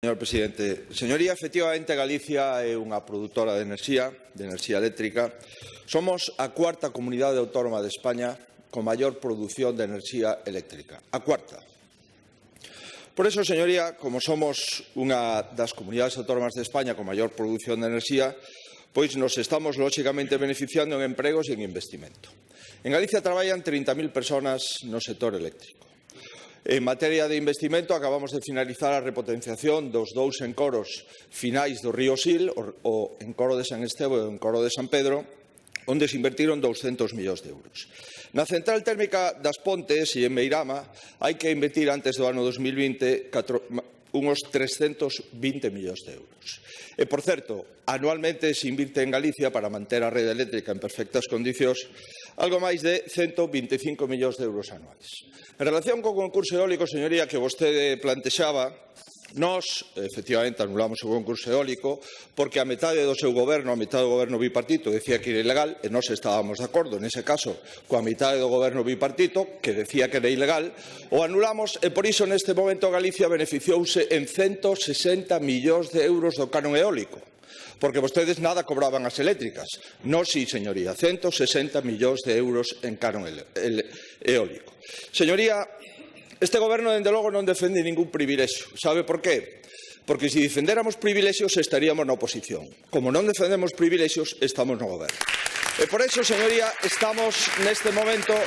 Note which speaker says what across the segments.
Speaker 1: Señor presidente, señoría, efectivamente Galicia é unha produtora de enerxía eléctrica. Somos a cuarta comunidade autónoma de España con maior produción de enerxía eléctrica. A cuarta. Por eso, señoría, como somos unha das comunidades autónomas de España con maior produción de enerxía, pois nos estamos lóxicamente beneficiando en empregos e en investimento. En Galicia traballan 30.000 persoas no sector eléctrico. En materia de investimento, acabamos de finalizar a repotenciación dos dous encoros finais do río Sil, o encoro de San Estevo e o encoro de San Pedro, onde se invertiron 200 millóns de euros. Na central térmica das Pontes e en Meirama hai que invertir antes do ano 2020 unos 320 millóns de euros. E, por certo, anualmente se invirte en Galicia para manter a rede eléctrica en perfectas condicións algo máis de 125 millóns de euros anuais. En relación co concurso eólico, señoría, que vostede plantexaba, nós, efectivamente, anulamos o concurso eólico porque a metade do seu goberno, a metade do goberno bipartito, decía que era ilegal e nós estábamos de acordo, nese caso, coa metade do goberno bipartito, que decía que era ilegal, o anulamos e, por iso, neste momento, Galicia beneficiouse en 160 millóns de euros do canon eólico. Porque vostedes nada cobraban as eléctricas. Non, sí, señoría, 160 millóns de euros en canon eólico. Señoría, este goberno, dende logo, non defende ningún privilexio. Sabe por qué? Porque se defendéramos privilexios estaríamos na oposición. Como non defendemos privilexios, estamos no goberno. E por eso, señoría, estamos neste momento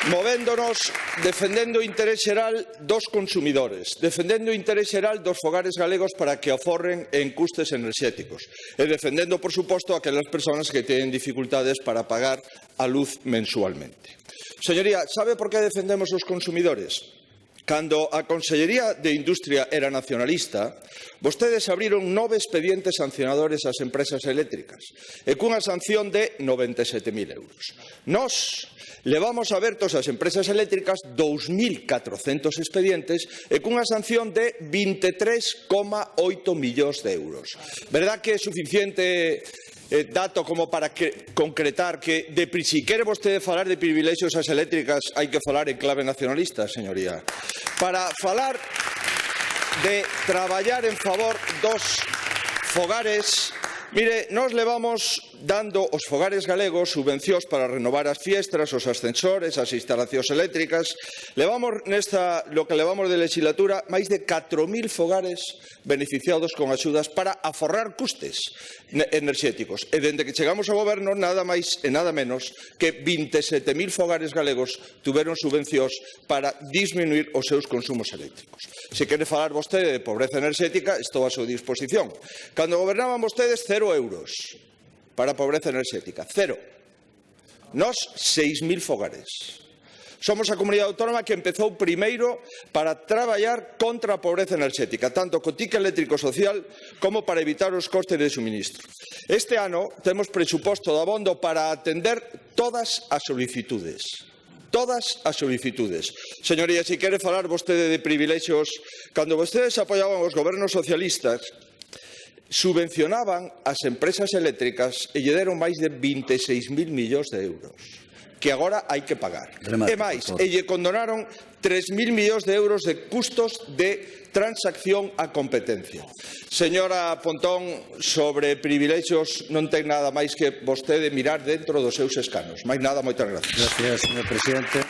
Speaker 1: movéndonos, defendendo o interés xeral dos consumidores, defendendo o interés xeral dos fogares galegos para que aforren en custes enerxéticos e defendendo, por suposto, aquelas persoas que teñen dificultades para pagar a luz mensualmente. Señoría, sabe por que defendemos os consumidores? Cando a Consellería de Industria era nacionalista, vostedes abriron 9 expedientes sancionadores ás empresas eléctricas e cunha sanción de 97.000 euros. Nós levamos abertos ás empresas eléctricas 2.400 expedientes e cunha sanción de 23,8 millóns de euros. Verdad que é suficiente dato como para concretar que si quere vostede falar de privilexios ás eléctricas hai que falar en clave nacionalista, señoría? Para falar de traballar en favor dos fogares, mire, nós levamos dando aos fogares galegos subvencións para renovar as fiestras, os ascensores, as instalacións eléctricas. Levamos lo que levamos de legislatura máis de 4.000 fogares beneficiados con axudas para aforrar custes enerxéticos. E dende que chegamos ao goberno, nada máis e nada menos que 27.000 fogares galegos tuveron subvencións para disminuir os seus consumos eléctricos. Se quere falar vostede de pobreza enerxética, estou a súa disposición. Cando gobernaban vostedes, 0 euros para a pobreza enerxética. 0. Nós, 6.000 fogares. Somos a comunidade autónoma que empezou primeiro para traballar contra a pobreza enerxética, tanto co TIC eléctrico social como para evitar os costes de suministro. Este ano temos presuposto de abondo para atender todas as solicitudes. Todas as solicitudes. Señoría, se quere falar vostede de privilexios, cando vostedes apoiaban os gobernos socialistas, subvencionaban as empresas eléctricas e lle deron máis de 26.000 millóns de euros, que agora hai que pagar. E máis, e lle condonaron 3.000 millóns de euros de custos de transacción a competencia. Señora Pontón, sobre privilexios non ten nada máis que vostede mirar dentro dos seus escanos. Máis nada, moitas gracias.
Speaker 2: Gracias, señor presidente.